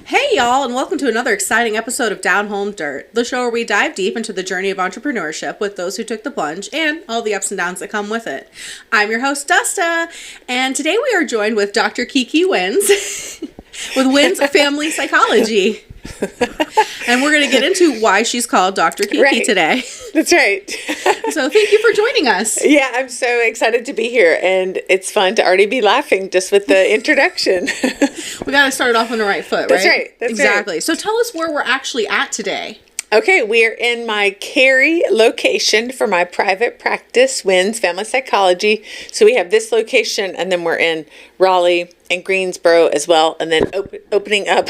Hey, y'all, and welcome to another exciting episode of Down Home Dirt, the show where we dive deep into the journey of entrepreneurship with those who took the plunge and all the ups and downs that come with it. I'm your host, Dusta, and today we are joined with Dr. Kiki Wynns with Wynns Family Psychology. And we're going to get into why she's called Dr. Kiki today. That's right. So thank you for joining us. Yeah, I'm so excited to be here, and it's fun to already be laughing just with the introduction. We got to start off on the right foot, right? That's right. That's exactly. Right. So tell us where we're actually at today. Okay, we are in my Cary location for my private practice, Wynns Family Psychology. So we have this location, and then we're in Raleigh and Greensboro as well, and then opening up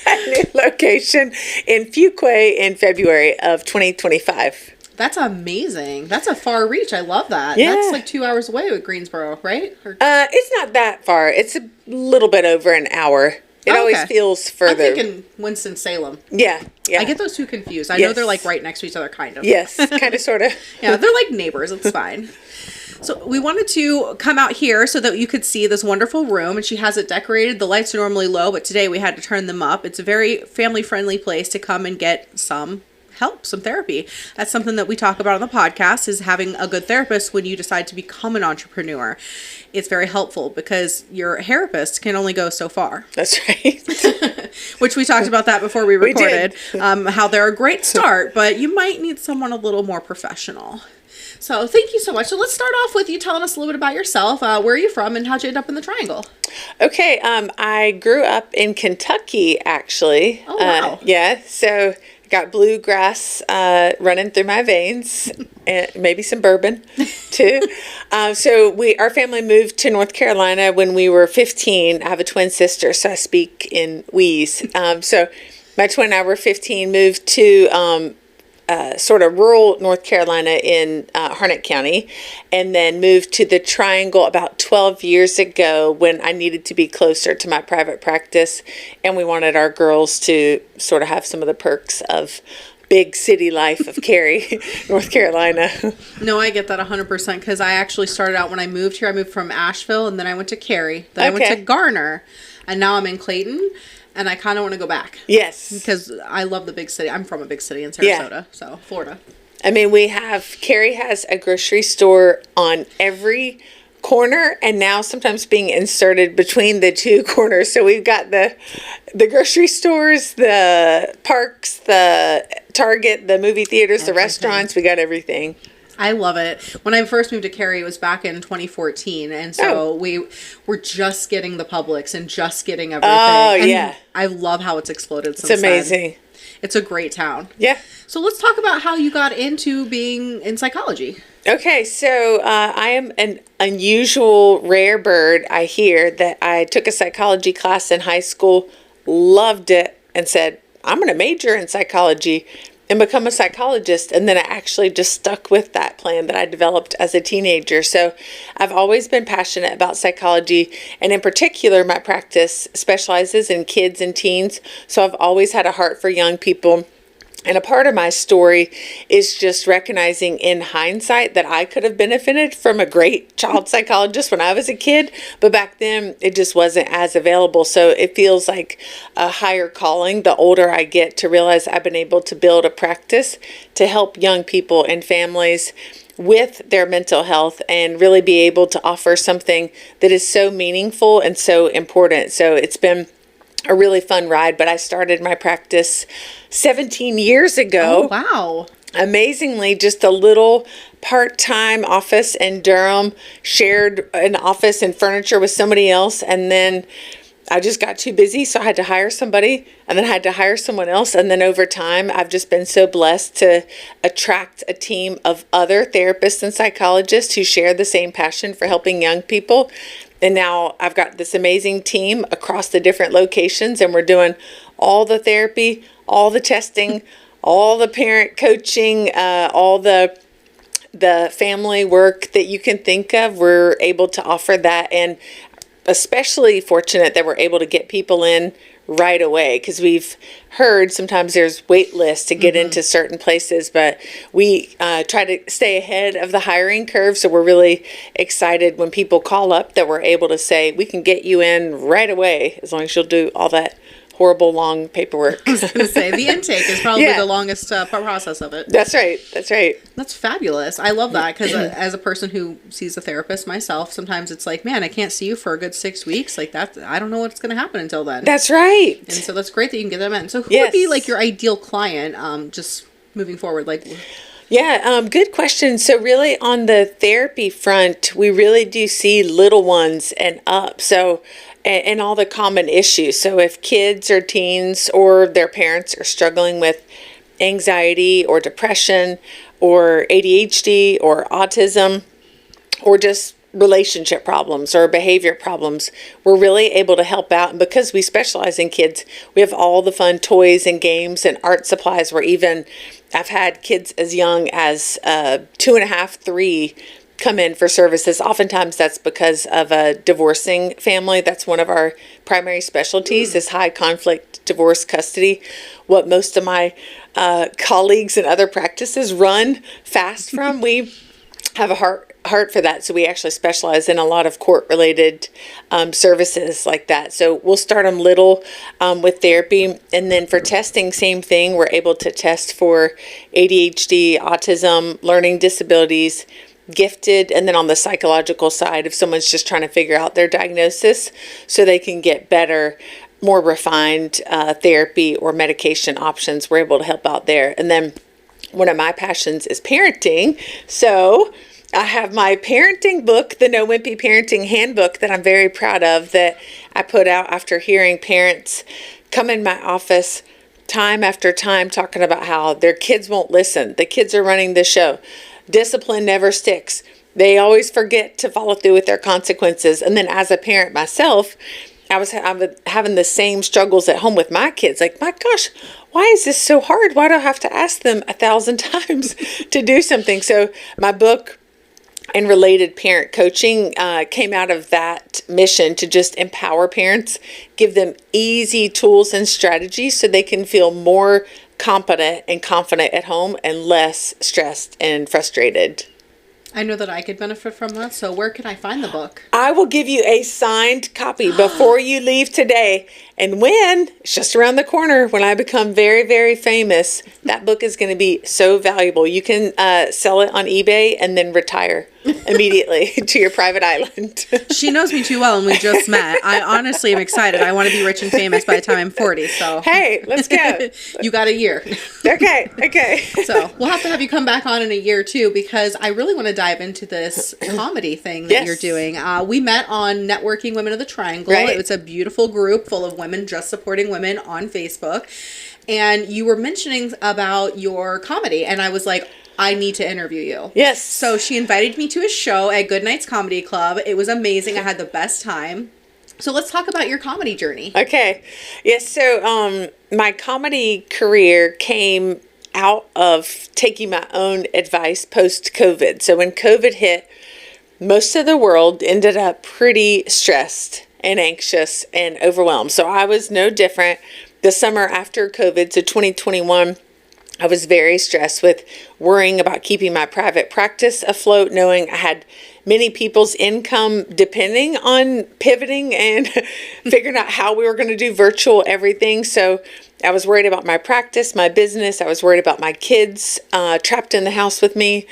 a new location in Fuquay in February of 2025. That's amazing. That's a far reach. I love that. Yeah. That's like 2 hours away with Greensboro, right? It's not that far. It's a little bit over an hour. It always feels further. I'm thinking Winston-Salem. Yeah. I get those two confused. I know they're like right next to each other, kind of. Yes, kind of, sort of. Yeah, they're like neighbors. It's fine. So we wanted to come out here so that you could see this wonderful room, and she has it decorated. The lights are normally low, but today we had to turn them up. It's a very family-friendly place to come and get some help, some therapy. That's something that we talk about on the podcast, is having a good therapist when you decide to become an entrepreneur. It's very helpful because your therapist can only go so far. That's right. Which we talked about that before we recorded. How they're a great start, but you might need someone a little more professional. So thank you so much. So let's start off with you telling us a little bit about yourself. Where are you from and how'd you end up in the Triangle? Okay. I grew up in Kentucky, actually. Oh, wow. Yeah. So got bluegrass running through my veins, and maybe some bourbon too. So our family moved to North Carolina when we were 15. I have a twin sister, so I speak in we's. So my twin and I were 15, moved to sort of rural North Carolina in Harnett County, and then moved to the Triangle about 12 years ago when I needed to be closer to my private practice, and we wanted our girls to sort of have some of the perks of big city life of Cary, North Carolina. No, I get that 100% because I actually started out when I moved here. I moved from Asheville, and then I went to Cary. Then I went to Garner, and now I'm in Clayton. And I kind of want to go back. Yes. Because I love the big city. I'm from a big city in Sarasota, so Florida. I mean, Cary has a grocery store on every corner, and now sometimes being inserted between the two corners. So we've got the grocery stores, the parks, the Target, the movie theaters, the restaurants. We got everything. I love it. When I first moved to Cary, it was back in 2014, and so we were just getting the Publix and just getting everything. Oh, and yeah. I love how it's exploded since It's amazing. then. It's a great town. Yeah. So let's talk about how you got into being in psychology. Okay, so I am an unusual, rare bird. I hear that I took a psychology class in high school, loved it, and said, I'm going to major in psychology and become a psychologist. And then I actually just stuck with that plan that I developed as a teenager. So I've always been passionate about psychology. And in particular, my practice specializes in kids and teens. So I've always had a heart for young people. And a part of my story is just recognizing in hindsight that I could have benefited from a great child psychologist when I was a kid, but back then it just wasn't as available. So it feels like a higher calling the older I get to realize I've been able to build a practice to help young people and families with their mental health and really be able to offer something that is so meaningful and so important. So it's been a really fun ride, but I started my practice 17 years ago. Oh, wow. Amazingly, just a little part-time office in Durham, shared an office and furniture with somebody else, and then I just got too busy, so I had to hire somebody, and then I had to hire someone else, and then over time, I've just been so blessed to attract a team of other therapists and psychologists who share the same passion for helping young people. And now I've got this amazing team across the different locations, and we're doing all the therapy, all the testing, all the parent coaching, all the family work that you can think of. We're able to offer that, and especially fortunate that we're able to get people in right away, because we've heard sometimes there's wait lists to get into certain places, but we try to stay ahead of the hiring curve. So we're really excited when people call up that we're able to say we can get you in right away as long as you'll do all that horrible long paperwork. I was going to say, the intake is probably Yeah. the longest process of it. That's right. That's right. That's fabulous. I love that because as a person who sees a therapist myself, sometimes it's like, man, I can't see you for a good 6 weeks. Like that, I don't know what's going to happen until then. That's right. And so that's great that you can get them in. So who Yes. would be like your ideal client, just moving forward? Like, Yeah, good question. So really on the therapy front, we really do see little ones and up. So, and all the common issues. So if kids or teens or their parents are struggling with anxiety or depression or ADHD or autism or just relationship problems or behavior problems, we're really able to help out. And because we specialize in kids, we have all the fun toys and games and art supplies. I've had kids as young as 2.5, 3 come in for services. Oftentimes that's because of a divorcing family. That's one of our primary specialties is high conflict divorce custody. What most of my colleagues in other practices run fast from. We have a heart for that. So we actually specialize in a lot of court-related services like that. So we'll start them little with therapy. And then for testing, same thing. We're able to test for ADHD, autism, learning disabilities, gifted, and then on the psychological side, if someone's just trying to figure out their diagnosis so they can get better, more refined therapy or medication options, we're able to help out there. And then one of my passions is parenting. So I have my parenting book, the No Wimpy Parenting Handbook, that I'm very proud of, that I put out after hearing parents come in my office time after time talking about how their kids won't listen. The kids are running the show. Discipline never sticks. They always forget to follow through with their consequences. And then as a parent myself, I was having the same struggles at home with my kids. Like, my gosh, why is this so hard? Why do I have to ask them 1,000 times to do something? So my book and related parent coaching came out of that mission to just empower parents, give them easy tools and strategies so they can feel more competent and confident at home and less stressed and frustrated. I know that I could benefit from that. So where can I find the book? I will give you a signed copy before you leave today. And it's just around the corner, when I become very, very famous, that book is going to be so valuable. You can sell it on eBay and then retire immediately to your private island. She knows me too well, and we just met. I honestly am excited. I want to be rich and famous by the time I'm 40. So Hey, let's go. You got a year. Okay. So we'll have you come back on in a year too, because I really want to dive into this comedy thing that you're doing. We met on Networking Women of the Triangle. Right. It was a beautiful group full of women just supporting women on Facebook. And you were mentioning about your comedy, and I was like, I need to interview you. Yes. So she invited me to a show at Goodnight's Comedy Club. It was amazing. I had the best time. So let's talk about your comedy journey. Okay. Yes. So my comedy career came out of taking my own advice post-COVID. So when COVID hit, most of the world ended up pretty stressed and anxious and overwhelmed. So I was no different. The summer after COVID, so 2021, I was very stressed with worrying about keeping my private practice afloat, knowing I had many people's income depending on pivoting and figuring out how we were going to do virtual everything. So I was worried about my practice, my business. I was worried about my kids trapped in the house with me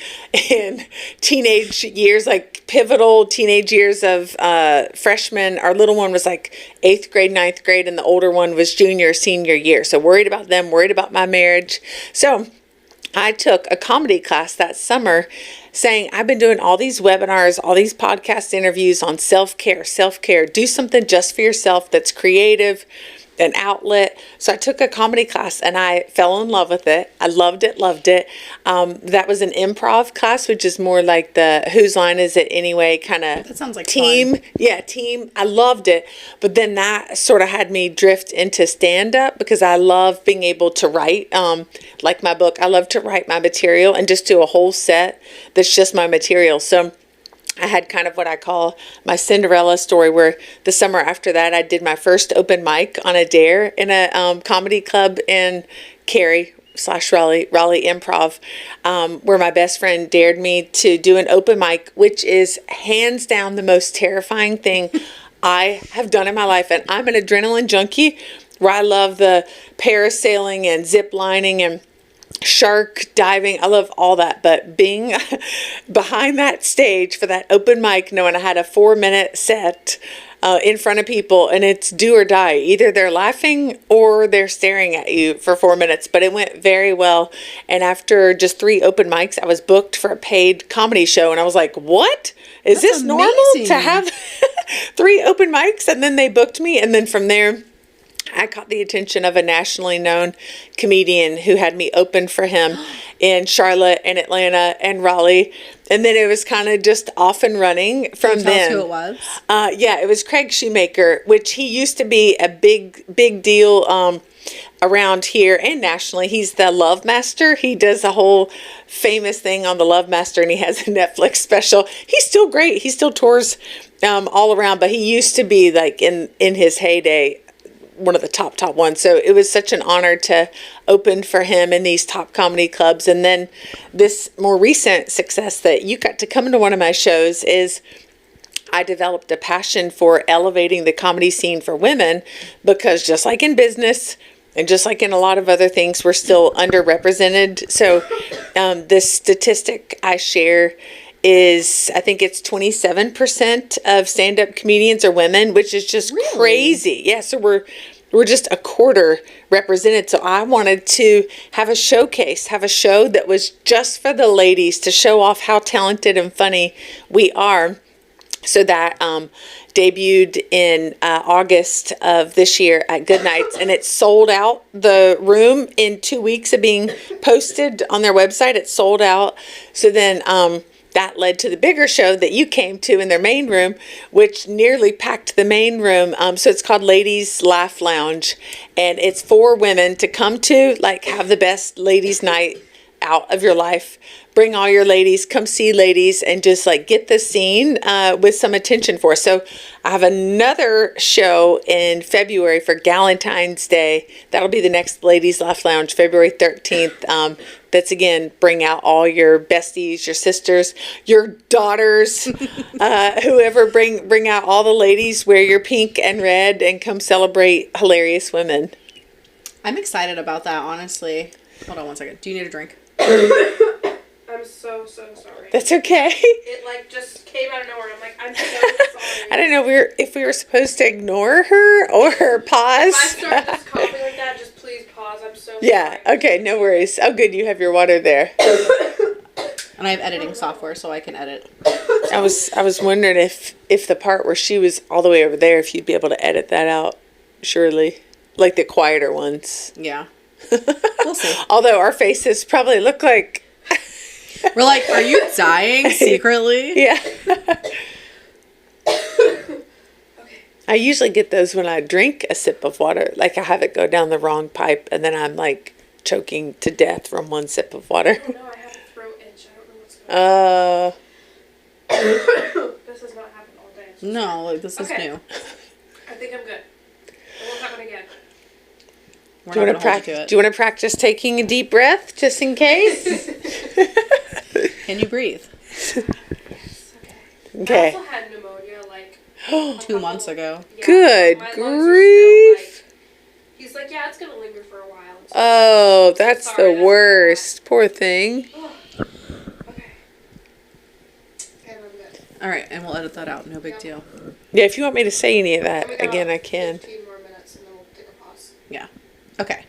in teenage years, like pivotal teenage years of freshman. Our little one was like 8th grade, 9th grade, and the older one was junior, senior year. So worried about them, worried about my marriage. So I took a comedy class that summer saying, I've been doing all these webinars, all these podcast interviews on self-care. Do something just for yourself that's creative, an outlet. So I took a comedy class and I fell in love with it. I loved it. That was an improv class, which is more like the whose line is it anyway kind of That sounds like team. fun. Yeah, team. I loved it. But then that sort of had me drift into stand-up because I love being able to write. Like my book, I love to write my material and just do a whole set that's just my material. So I had kind of what I call my Cinderella story, where the summer after that, I did my first open mic on a dare in a comedy club in Cary/Raleigh Improv, where my best friend dared me to do an open mic, which is hands down the most terrifying thing I have done in my life. And I'm an adrenaline junkie. where I love the parasailing and zip lining and shark diving. I love all that. But being behind that stage for that open mic, knowing I had a 4-minute set in front of people, and it's do or die. Either they're laughing or they're staring at you for 4 minutes. But it went very well. And after just 3 open mics, I was booked for a paid comedy show. And I was like, what? Is this normal to have 3 open mics? And then they booked me. And then from there, I caught the attention of a nationally known comedian who had me open for him in Charlotte and Atlanta and Raleigh. And then it was kind of just off and running from Can you tell us then. who it was? Yeah, it was Craig Shoemaker, which he used to be a big deal around here and nationally. He's the Love Master. He does a whole famous thing on the Love Master, and he has a Netflix special. He's still great. He still tours all around, but he used to be like in his heyday one of the top ones. So it was such an honor to open for him in these top comedy clubs. And then this more recent success that you got to come into one of my shows is I developed a passion for elevating the comedy scene for women, because just like in business and just like in a lot of other things, we're still underrepresented. So this statistic I share is, I think it's 27% of stand-up comedians are women, which is just crazy. Yeah, so we're just a quarter represented. So I wanted to have a showcase, have a show that was just for the ladies to show off how talented and funny we are. So that debuted in August of this year at Good Nights, and it sold out the room in 2 weeks of being posted on their website. It sold out. So then that led to the bigger show that you came to in their main room, which nearly packed the main room. So it's called Ladies Laugh Lounge, and it's for women to come to, like, have the best ladies' night out of your life. Bring all your ladies, come see ladies, and just like get the scene with some attention for. So I have another show in February for Galentine's Day. That'll be the next Ladies Laugh Lounge, February 13th. That's, again, bring out all your besties, your sisters, your daughters, whoever. Bring out all the ladies, wear your pink and red, and come celebrate hilarious women. I'm excited about that, honestly. Hold on one second. Do you need a drink? I'm so sorry. That's okay. It like just came out of nowhere. I'm like, I'm so sorry. I don't know if we were supposed to ignore her or pause. If I start just coughing like that, just please pause. I'm so Yeah, sorry. okay, no worries. Oh, good, you have your water there. And I have editing software, so I can edit. I was wondering if the part where she was all the way over there, if you'd be able to edit that out, surely. Like the quieter ones. Yeah. We'll see. Although our faces probably look like... We're like, are you dying secretly? Yeah. Okay. I usually get those when I drink a sip of water. Like I have it go down the wrong pipe, and then I'm like choking to death from one sip of water. Oh no, I have a throat itch. I don't know what's going on. Uh, This has not happened all day. No, like, this is Okay. new. I think I'm good. It won't happen again. We're do you not want to gonna hold you practice? to it. Do you want to practice taking a deep breath just in case? Can you breathe? Yes, okay. I Okay. also had pneumonia like 2 months ago. yeah, Good my lungs are still, grief. like, he's like, yeah, it's gonna linger for a while. So, Oh, that's sorry, the that's worst. Poor thing. okay. And I'm good. All right, and we'll edit that out. No big deal. Yeah, if you want me to say any of that, We got again, I can. 15 more minutes and then we'll take a pause. Yeah. Okay.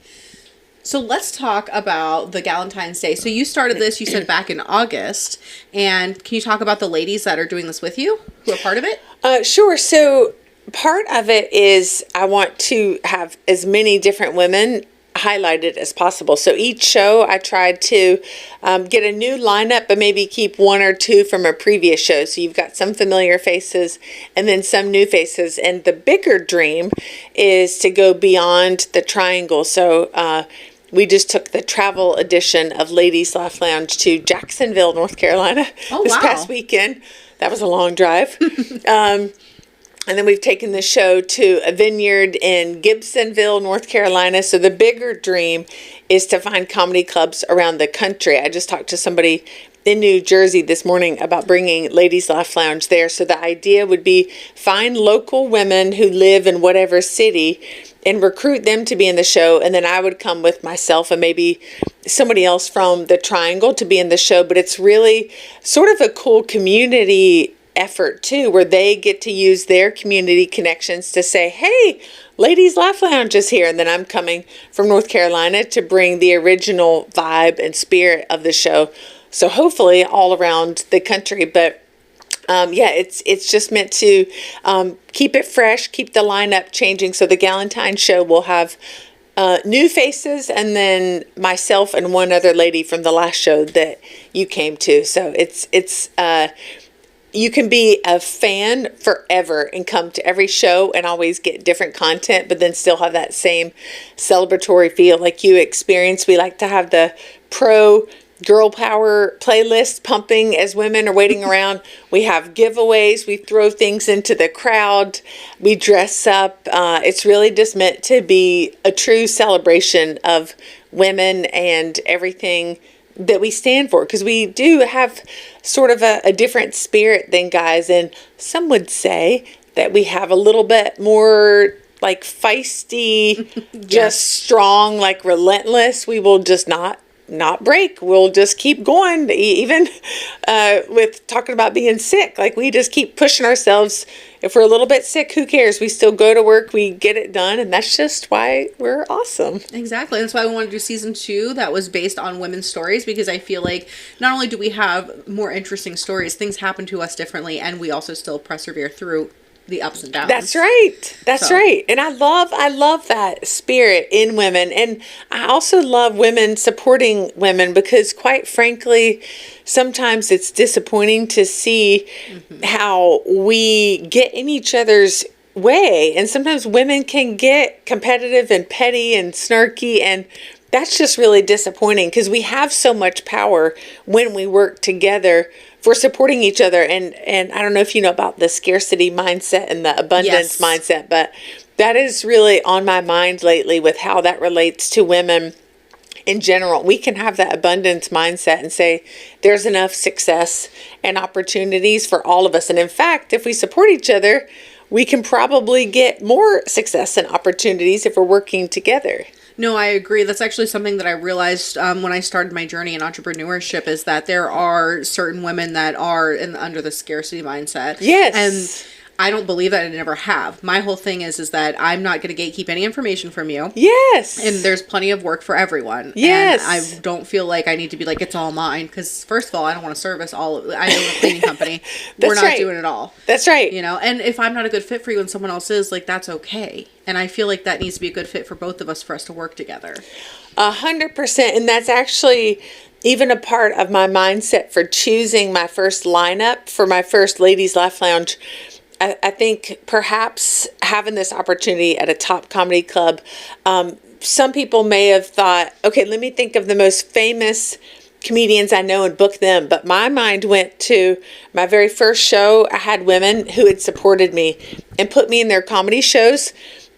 So let's talk about the Galentine's Day. So you started this, you said, back in August. And can you talk about the ladies that are doing this with you, who are part of it? Sure. So part of it is I want to have as many different women highlighted as possible. So each show I tried to get a new lineup, but maybe keep 1 or 2 from a previous show. So you've got some familiar faces and then some new faces. And the bigger dream is to go beyond the triangle. So we just took the travel edition of Ladies Laugh Lounge to Jacksonville, North Carolina this wow. past weekend. That was a long drive. And then we've taken the show to a vineyard in Gibsonville, North Carolina. So the bigger dream is to find comedy clubs around the country. I just talked to somebody in New Jersey this morning about bringing Ladies Laugh Lounge there. So the idea would be find local women who live in whatever city and recruit them to be in the show. And then I would come with myself and maybe somebody else from the Triangle to be in the show. But it's really sort of a cool community effort too, where they get to use their community connections to say, hey, Ladies Laugh Lounge is here. And then I'm coming from North Carolina to bring the original vibe and spirit of the show. So hopefully all around the country. But it's just meant to keep it fresh, keep the lineup changing. So the Galentine show will have new faces, and then myself and one other lady from the last show that you came to. So it's you can be a fan forever and come to every show and always get different content, but then still have that same celebratory feel like you experience. We like to have the pro girl power playlist pumping as women are waiting around. We have giveaways. We throw things into the crowd. We dress up. It's really just meant to be a true celebration of women and everything that we stand for, because we do have sort of a different spirit than guys, and some would say that we have a little bit more like feisty, just strong, like relentless. We will just not break. We'll just keep going, even with talking about being sick. Like, we just keep pushing ourselves. If we're a little bit sick, who cares? We still go to work, we get it done, and that's just why we're awesome. Exactly. That's why we wanted to do season 2 that was based on women's stories, because I feel like not only do we have more interesting stories, things happen to us differently, and we also still persevere through the ups and downs. That's right. That's right. And I love that spirit in women. And I also love women supporting women, because quite frankly, sometimes it's disappointing to see how we get in each other's way. And sometimes women can get competitive and petty and snarky, and that's just really disappointing, because we have so much power when we work together for supporting each other. And I don't know if you know about the scarcity mindset and the abundance mindset, but that is really on my mind lately with how that relates to women in general. We can have that abundance mindset and say there's enough success and opportunities for all of us. And in fact, if we support each other, we can probably get more success and opportunities if we're working together. No, I agree. That's actually something that I realized when I started my journey in entrepreneurship, is that there are certain women that are under the scarcity mindset. Yes. And I don't believe that, and never have. My whole thing is that I'm not going to gatekeep any information from you. Yes. And there's plenty of work for everyone. Yes. And I don't feel like I need to be like, it's all mine. Because first of all, I don't want to service all of, I own a cleaning company. We're not doing it all. That's right. You know, and if I'm not a good fit for you and someone else is, like, that's okay. And I feel like that needs to be a good fit for both of us for us to work together. 100%. And that's actually even a part of my mindset for choosing my first lineup for my first Ladies Laugh Lounge. I think perhaps having this opportunity at a top comedy club, some people may have thought, okay, let me think of the most famous comedians I know and book them. But my mind went to my very first show. I had women who had supported me and put me in their comedy shows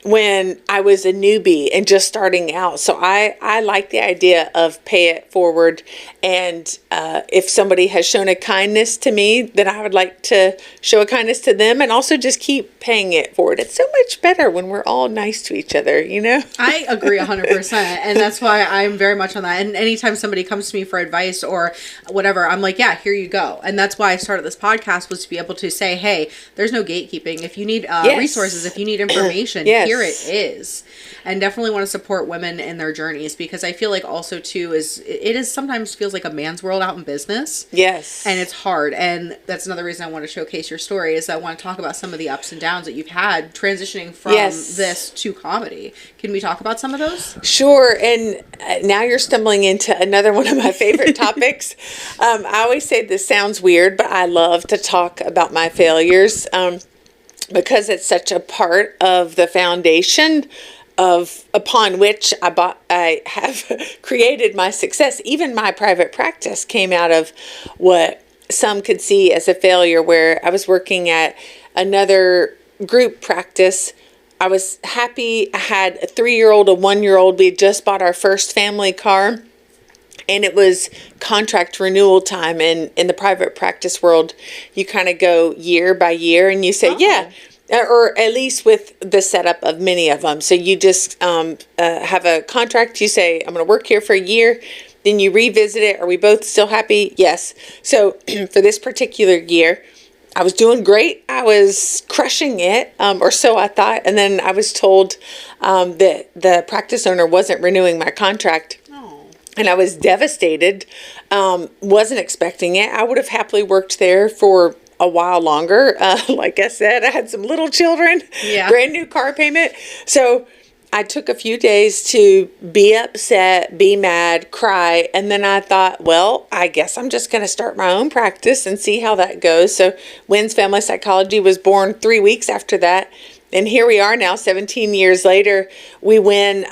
when I was a newbie and just starting out. So I like the idea of pay it forward. And if somebody has shown a kindness to me, then I would like to show a kindness to them, and also just keep paying it forward. It's so much better when we're all nice to each other, you know? I agree 100%. And that's why I'm very much on that. And anytime somebody comes to me for advice or whatever, I'm like, yeah, here you go. And that's why I started this podcast, was to be able to say, hey, there's no gatekeeping. If you need resources, if you need information, here it is. And definitely want to support women in their journeys, because I feel like also too it is sometimes feels like a man's world out in business. Yes. And it's hard. And that's another reason I want to showcase your story, is I want to talk about some of the ups and downs that you've had transitioning from this to comedy. Can we talk about some of those? Sure. And now you're stumbling into another one of my favorite topics. I always say this sounds weird, but I love to talk about my failures. Because it's such a part of the foundation upon which I have created my success. Even my private practice came out of what some could see as a failure, where I was working at another group practice. I was happy. I had a 3-year-old, a 1-year-old. We had just bought our first family car. And it was contract renewal time. And in the private practice world, you kind of go year by year and you say, yeah, or at least with the setup of many of them. So you just have a contract. You say, I'm going to work here for a year. Then you revisit it. Are we both still happy? Yes. So for this particular year, I was doing great. I was crushing it, or so I thought. And then I was told that the practice owner wasn't renewing my contract. And I was devastated. Wasn't expecting it. I would have happily worked there for a while longer. Like I said, I had some little children, brand new car payment. So I took a few days to be upset, be mad, cry. And then I thought, well, I guess I'm just going to start my own practice and see how that goes. So Wynns Family Psychology was born 3 weeks after that. And here we are now, 17 years later. We win...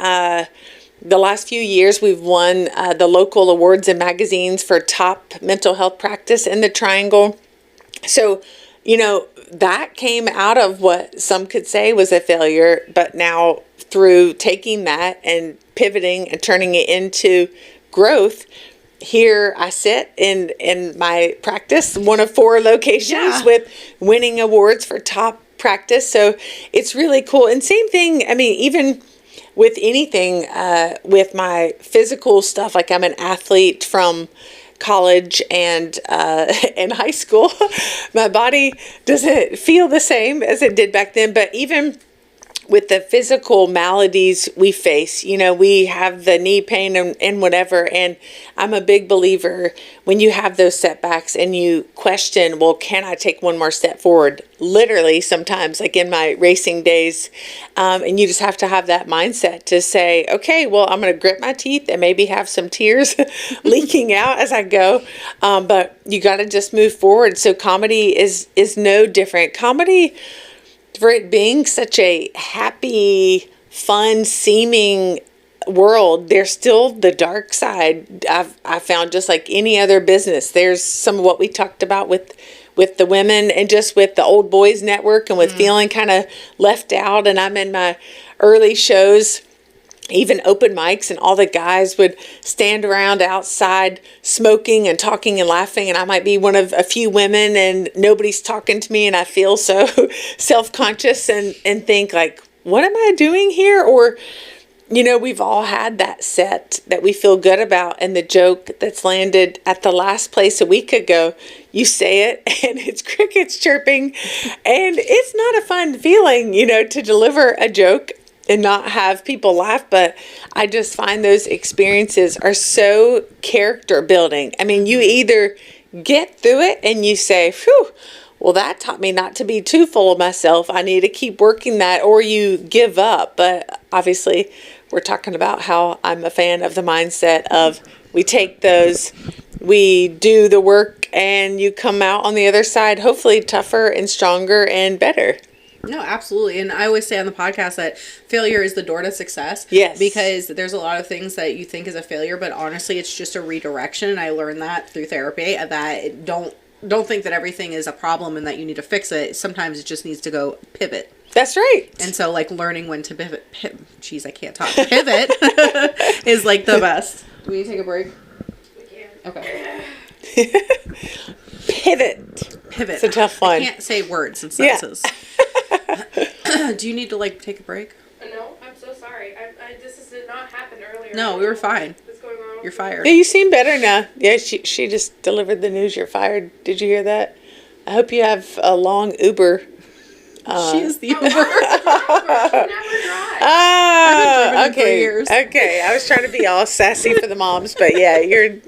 The last few years, we've won the local awards and magazines for top mental health practice in the Triangle. So, that came out of what some could say was a failure, but now through taking that and pivoting and turning it into growth, here I sit in my practice, one of 4 locations with winning awards for top practice. So it's really cool. And same thing, even with anything, with my physical stuff, like I'm an athlete from college and high school. My body doesn't feel the same as it did back then, but even with the physical maladies we face, we have the knee pain and whatever. And I'm a big believer when you have those setbacks and you question, well, can I take one more step forward? Literally sometimes, like in my racing days. And you just have to have that mindset to say, okay, well, I'm going to grit my teeth and maybe have some tears leaking out as I go. But you got to just move forward. So comedy is no different. Comedy, for it being such a happy, fun seeming world, there's still the dark side. I found, just like any other business, there's some of what we talked about with the women and just with the old boys network and with feeling kind of left out. And I'm in my early shows, even open mics, and all the guys would stand around outside smoking and talking and laughing, and I might be one of a few women and nobody's talking to me, and I feel so self-conscious and think like, what am I doing here? Or, we've all had that set that we feel good about, and the joke that's landed at the last place a week ago, you say it and it's crickets chirping, and it's not a fun feeling, to deliver a joke and not have people laugh. But I just find those experiences are so character building. You either get through it and you say, phew, well, that taught me not to be too full of myself. I need to keep working that, or you give up. But obviously, we're talking about how I'm a fan of the mindset of we take those, we do the work, and you come out on the other side, hopefully tougher and stronger and better. No, absolutely. And I always say on the podcast that failure is the door to success. Yes. Because there's a lot of things that you think is a failure, but honestly, it's just a redirection. And I learned that through therapy, that don't think that everything is a problem and that you need to fix it. Sometimes it just needs to go pivot. That's right. And so, like, learning when to pivot. Jeez, I can't talk. Pivot is like the best. Do we need to take a break? We can. Okay. Pivot. It's a tough one. I can't say words and sentences. Yeah. Do you need to, like, take a break? No, I'm so sorry. This did not happen earlier. No, we were fine. What's going on? You're fired. Yeah, you seem better now. Yeah, she just delivered the news you're fired. Did you hear that? I hope you have a long Uber. She is the Uber. She never drives. I've been driven Okay. for years. Okay, I was trying to be all sassy for the moms, but yeah, you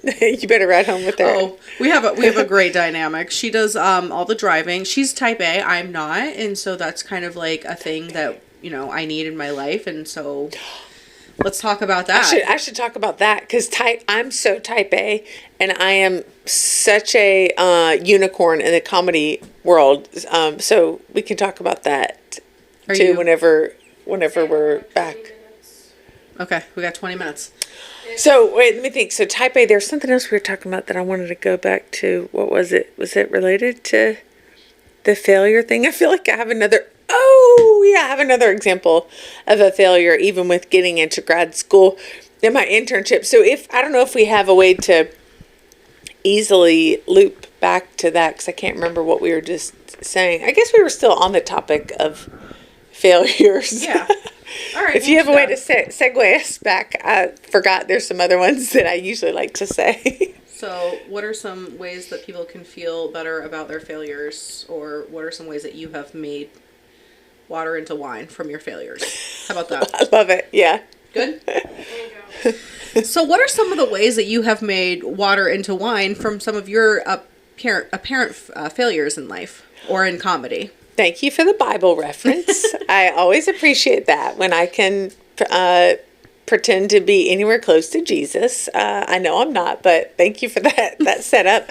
better ride home with her. Oh, we have a great dynamic. She does all the driving. She's type A, I'm not, and so that's kind of like a thing that I need in my life, and so let's talk about that. I should talk about that because I'm so type A, and I am such a unicorn in the comedy world. So we can talk about that too whenever we're back. Okay, we got 20 minutes. So wait, let me think. So type A, there's something else we were talking about that I wanted to go back to. What was it? Was it related to the failure thing? I feel like I have another. Oh. Oh, yeah, I have another example of a failure, even with getting into grad school in my internship. So I don't know if we have a way to easily loop back to that, because I can't remember what we were just saying. I guess we were still on the topic of failures. Yeah. All right. If you have a way to segue us back, I forgot there's some other ones that I usually like to say. So, what are some ways that people can feel better about their failures, or what are some ways that you have made water into wine from your failures? How about that? I love it. Yeah. Good? There you go. So, what are some of the ways that you have made water into wine from some of your apparent failures in life or in comedy? Thank you for the Bible reference. I always appreciate that when I can pretend to be anywhere close to Jesus. I know I'm not, but thank you for that setup.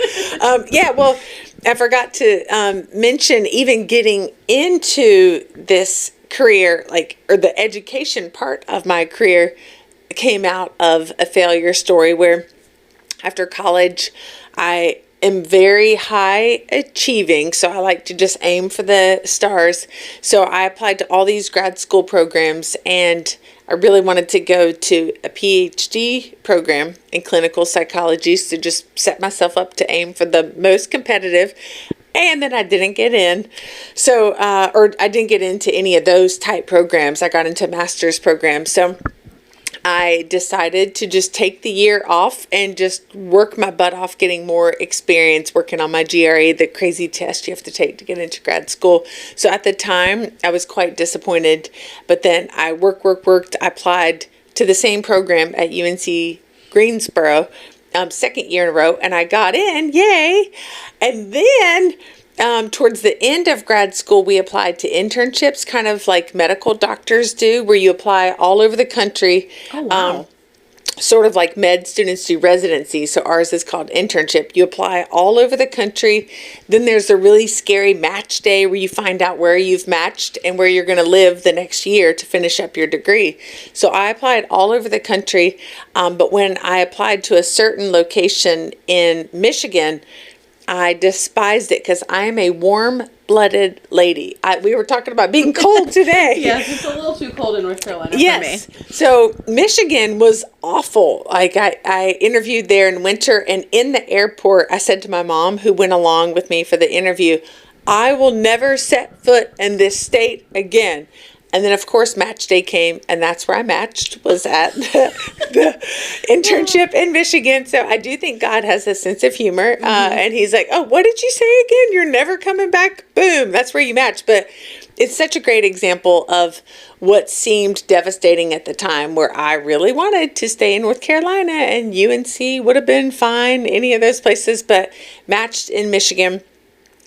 Yeah, well, I forgot to mention even getting into this career, or the education part of my career came out of a failure story where after college, I am very high achieving, so I like to just aim for the stars. So I applied to all these grad school programs, and I really wanted to go to a PhD program in clinical psychology, so just set myself up to aim for the most competitive. And then I didn't get in. So, or I didn't get into any of those type programs. I got into master's programs. So I decided to just take the year off and just work my butt off getting more experience working on my GRE, the crazy test you have to take to get into grad school. So at the time, I was quite disappointed. But then I worked. I applied to the same program at UNC Greensboro, second year in a row, and I got in. Yay! And then towards the end of grad school, we applied to internships, kind of like medical doctors do, where you apply all over the country. Oh, wow. Sort of like med students do residency. So ours is called internship. You apply all over the country. Then there's a really scary match day where you find out where you've matched and where you're going to live the next year to finish up your degree. So I applied all over the country. But when I applied to a certain location in Michigan, I despised it because I am a warm-blooded lady. We were talking about being cold today. Yes, it's a little too cold in North Carolina for me. So Michigan was awful. Like I interviewed there in winter, and in the airport, I said to my mom, who went along with me for the interview, I will never set foot in this state again. And then, of course, match day came, and that's where I matched, was at the internship in Michigan. So I do think God has a sense of humor. And he's like, oh, what did you say again? You're never coming back? Boom, that's where you match. But it's such a great example of what seemed devastating at the time, where I really wanted to stay in North Carolina, and UNC would have been fine, any of those places, but matched in Michigan.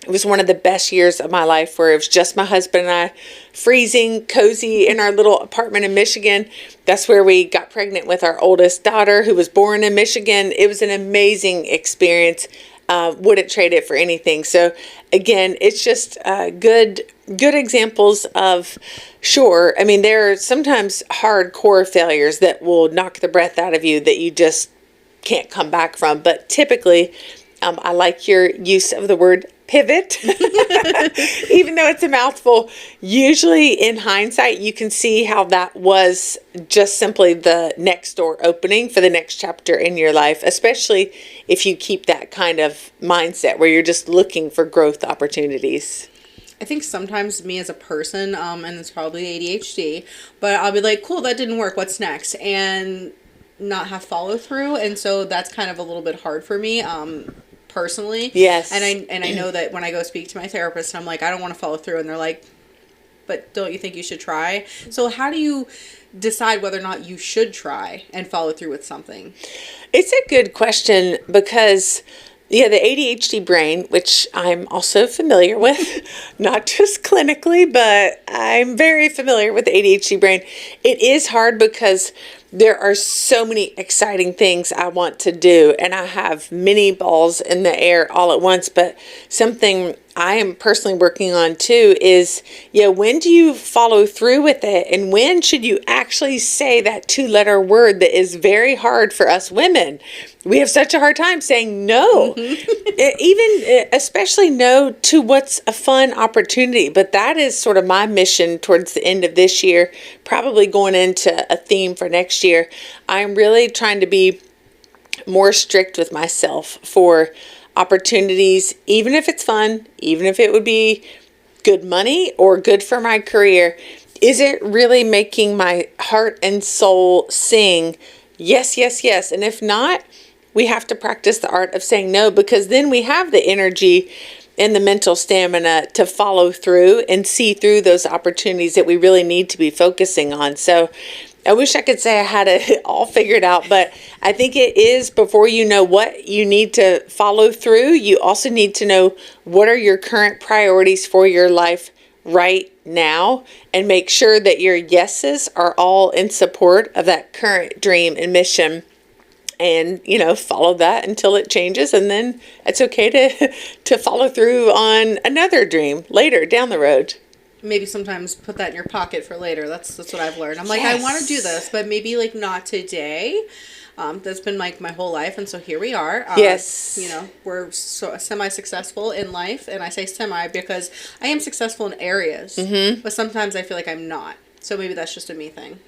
It was one of the best years of my life, where it was just my husband and I, freezing, cozy in our little apartment in Michigan. That's where we got pregnant with our oldest daughter, who was born in Michigan. It was an amazing experience. Wouldn't trade it for anything. So again, it's just good examples of, sure, I mean, there are sometimes hardcore failures that will knock the breath out of you that you just can't come back from. But typically, I like your use of the word pivot, even though it's a mouthful. Usually in hindsight, you can see how that was just simply the next door opening for the next chapter in your life, especially if you keep that kind of mindset where you're just looking for growth opportunities. I think sometimes me as a person, and it's probably ADHD, but I'll be like, cool, that didn't work. What's next? And not have follow through. And so that's kind of a little bit hard for me. Personally. Yes. And I know that when I go speak to my therapist, I'm like, I don't want to follow through. And they're like, but don't you think you should try? So how do you decide whether or not you should try and follow through with something? It's a good question because, yeah, the ADHD brain, which I'm also familiar with, not just clinically, but I'm very familiar with the ADHD brain. It is hard because there are so many exciting things I want to do, and I have many balls in the air all at once. But something I am personally working on too is, when do you follow through with it? And when should you actually say that 2-letter word that is very hard for us women? We have such a hard time saying no, even especially no to what's a fun opportunity. But that is sort of my mission towards the end of this year, probably going into a theme for next year. I'm really trying to be more strict with myself for opportunities, even if it's fun, even if it would be good money or good for my career. Is it really making my heart and soul sing yes, yes, yes? And if not, we have to practice the art of saying no, because then we have the energy and the mental stamina to follow through and see through those opportunities that we really need to be focusing on. So I wish I could say I had it all figured out, but I think it is, before you know what you need to follow through, you also need to know what are your current priorities for your life right now, and make sure that your yeses are all in support of that current dream and mission. And, follow that until it changes. And then it's okay to follow through on another dream later down the road. Maybe sometimes put that in your pocket for later. That's what I've learned. I'm like, Yes. I want to do this, but maybe like not today. That's been like my whole life. And so here we are. Yes. We're so semi-successful in life. And I say semi because I am successful in areas. Mm-hmm. But sometimes I feel like I'm not. So maybe that's just a me thing.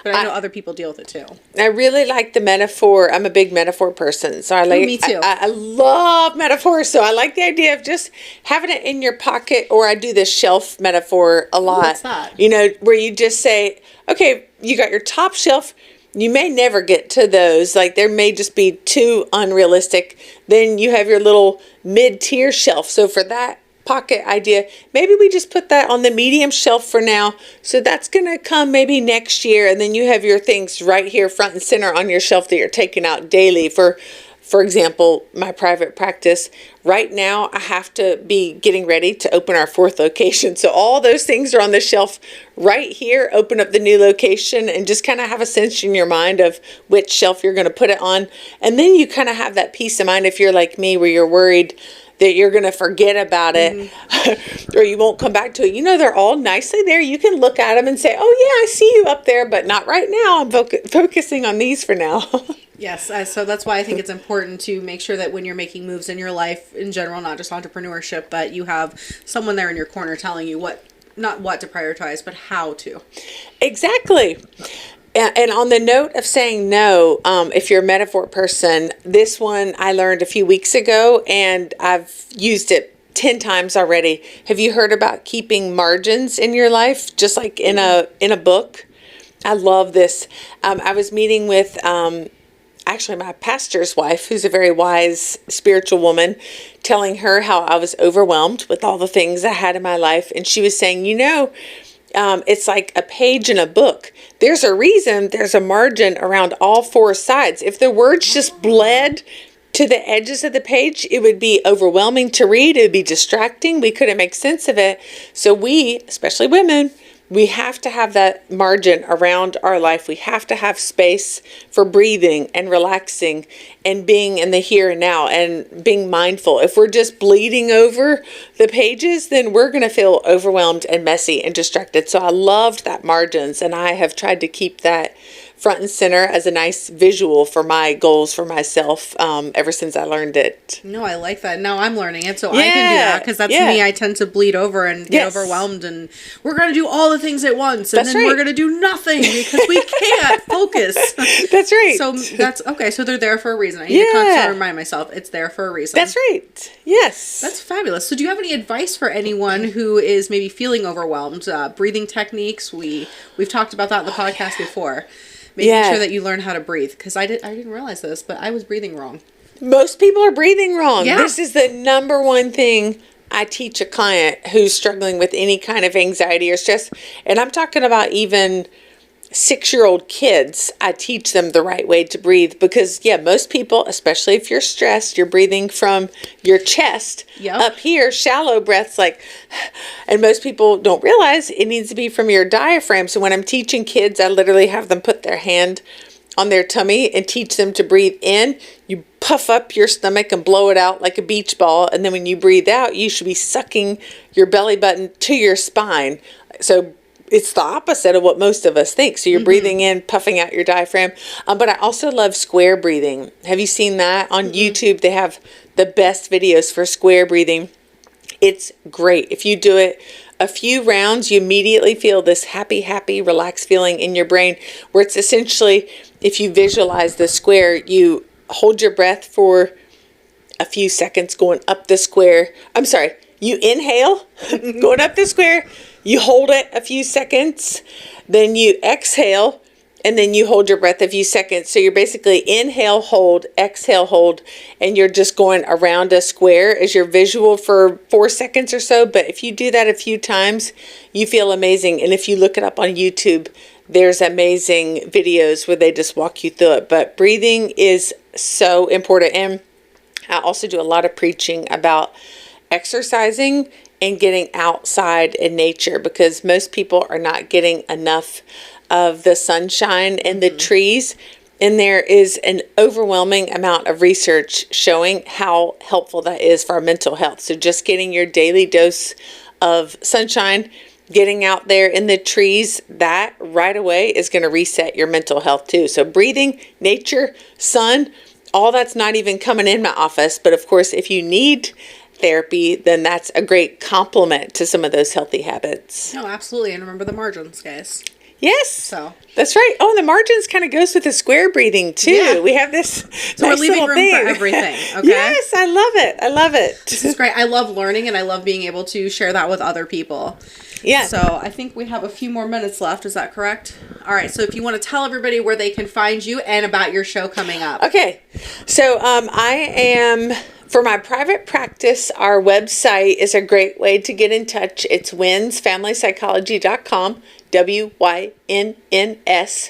But I know other people deal with it too. I really like the metaphor. I'm a big metaphor person. So I like, me too. I love metaphors. So I like the idea of just having it in your pocket, or I do the shelf metaphor a lot. What's that? Where you just say, okay, you got your top shelf. You may never get to those. Like, there may just be too unrealistic. Then you have your little mid-tier shelf. So for that pocket idea, maybe we just put that on the medium shelf for now. So that's going to come maybe next year. And then you have your things right here front and center on your shelf that you're taking out daily. For example, my private practice. Right now, I have to be getting ready to open our 4th location. So all those things are on the shelf right here. Open up the new location and just kind of have a sense in your mind of which shelf you're going to put it on. And then you kind of have that peace of mind if you're like me, where you're worried that you're going to forget about it, or you won't come back to it. They're all nicely there. You can look at them and say, oh yeah, I see you up there, but not right now. I'm focusing on these for now. Yes, so that's why I think it's important to make sure that when you're making moves in your life in general, not just entrepreneurship, but you have someone there in your corner telling you not what to prioritize, but how to. Exactly. And on the note of saying no, if you're a metaphor person, this one I learned a few weeks ago, and I've used it 10 times already. Have you heard about keeping margins in your life, just like in a book? I love this. I was meeting with actually my pastor's wife, who's a very wise spiritual woman, telling her how I was overwhelmed with all the things I had in my life. And she was saying, it's like a page in a book. There's a reason there's a margin around all 4 sides. If the words just bled to the edges of the page, it would be overwhelming to read. It would be distracting. We couldn't make sense of it. So we, especially women, we have to have that margin around our life. We have to have space for breathing and relaxing and being in the here and now and being mindful. If we're just bleeding over the pages, then we're going to feel overwhelmed and messy and distracted. So I loved that margins, and I have tried to keep that front and center as a nice visual for my goals for myself ever since I learned it. No, I like that. Now I'm learning it, so I can do that, because that's me. I tend to bleed over and get overwhelmed, and we're going to do all the things at once, and we're going to do nothing because we can't focus. That's right. So that's okay. So they're there for a reason. I need to constantly remind myself it's there for a reason. That's right. Yes. That's fabulous. So do you have any advice for anyone who is maybe feeling overwhelmed? Breathing techniques. We've talked about that in the podcast before. Making sure that you learn how to breathe, because I didn't realize this, but I was breathing wrong. Most people are breathing wrong. Yeah. This is the number one thing I teach a client who's struggling with any kind of anxiety or stress. And I'm talking about even 6-year-old kids. I teach them the right way to breathe, because most people, especially if you're stressed, you're breathing from your chest up here, shallow breaths, and most people don't realize it needs to be from your diaphragm. So when I'm teaching kids, I literally have them put their hand on their tummy and teach them to breathe in. You puff up your stomach and blow it out like a beach ball. And then when you breathe out, you should be sucking your belly button to your spine. So it's the opposite of what most of us think. So you're breathing in, puffing out your diaphragm. But I also love square breathing. Have you seen that? On YouTube, they have the best videos for square breathing. It's great. If you do it a few rounds, you immediately feel this happy, relaxed feeling in your brain, where it's essentially, if you visualize the square, you hold your breath for a few seconds going up the square. I'm sorry, you inhale going up the square, you hold it a few seconds, then you exhale, and then you hold your breath a few seconds. So you're basically inhale, hold, exhale, hold, and you're just going around a square as your visual for 4 seconds or so. But if you do that a few times, you feel amazing. And if you look it up on YouTube, there's amazing videos where they just walk you through it. But breathing is so important. And I also do a lot of preaching about exercising and getting outside in nature, because most people are not getting enough of the sunshine and the trees. And there is an overwhelming amount of research showing how helpful that is for our mental health. So just getting your daily dose of sunshine, getting out there in the trees, that right away is going to reset your mental health too. So breathing, nature, sun, all that's not even coming in my office. But of course, if you need therapy, then that's a great complement to some of those healthy habits. No, absolutely. And remember the margins, guys. Yes. So that's right. Oh, and the margins kind of goes with the square breathing too. Yeah. We have this So nice we're leaving little room thing for everything. Okay. Yes, I love it. I love it. This is great. I love learning, and I love being able to share that with other people. Yeah. So I think we have a few more minutes left. Is that correct? All right. So if you want to tell everybody where they can find you and about your show coming up. Okay. So I am, for my private practice, our website is a great way to get in touch. It's wynnspsychology.com. WYNNS,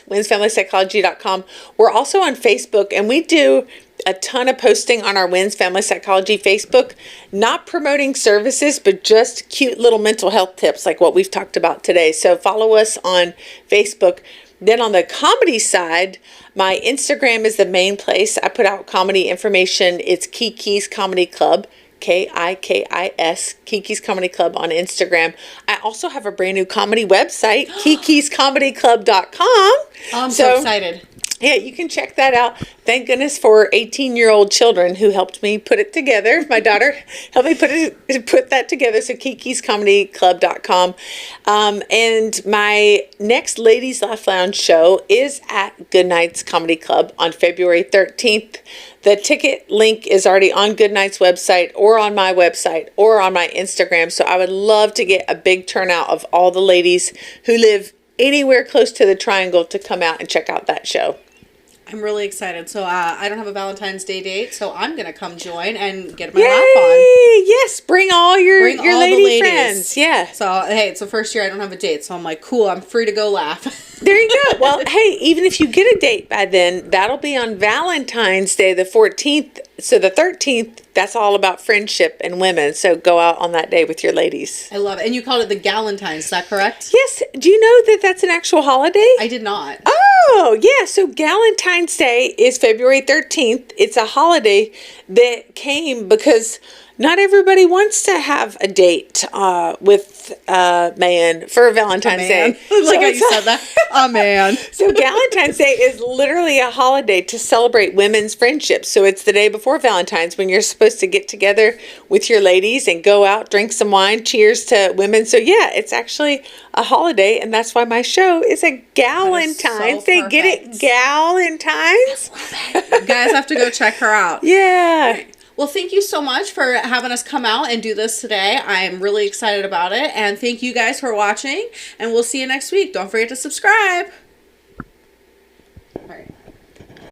wynnspsychology.com. We're also on Facebook, and we do a ton of posting on our Wynn's Family Psychology Facebook, not promoting services, but just cute little mental health tips like what we've talked about today. So follow us on Facebook. Then on the comedy side, my Instagram is the main place I put out comedy information. It's Kiki's Comedy Club. KIKIS, Kiki's Comedy Club on Instagram. I also have a brand new comedy website, kikiscomedyclub.com. Oh, I'm so excited. Yeah, you can check that out. Thank goodness for 18-year-old children who helped me put it together. My daughter helped me put that together. So kikiscomedyclub.com. And my next Ladies Laugh Lounge show is at Goodnight's Comedy Club on February 13th. The ticket link is already on Goodnight's website or on my website or on my Instagram. So I would love to get a big turnout of all the ladies who live anywhere close to the Triangle to come out and check out that show. I'm really excited. So I don't have a Valentine's Day date, so I'm going to come join and get my laugh on. Yes, bring all your lady friends. Yeah. So, hey, it's the first year I don't have a date, so I'm like, cool, I'm free to go laugh. There you go. Well, hey, even if you get a date by then, that'll be on Valentine's Day, the 14th. So the 13th, that's all about friendship and women. So go out on that day with your ladies. I love it. And you called it the Galentine's, is that correct? Yes. Do you know that that's an actual holiday? I did not. Oh, yeah. So Galentine's Day is February 13th. It's a holiday that came because not everybody wants to have a date with a man for Valentine's Day. Like how you said that. A man. So Valentine's Day is literally a holiday to celebrate women's friendships. So it's the day before Valentine's when you're supposed to get together with your ladies and go out, drink some wine, cheers to women. So yeah, it's actually a holiday, and that's why my show is a Galentine's Day. Get it? Galentine's? You guys have to go check her out. Yeah. Well, thank you so much for having us come out and do this today. I'm really excited about it. And thank you guys for watching. And we'll see you next week. Don't forget to subscribe.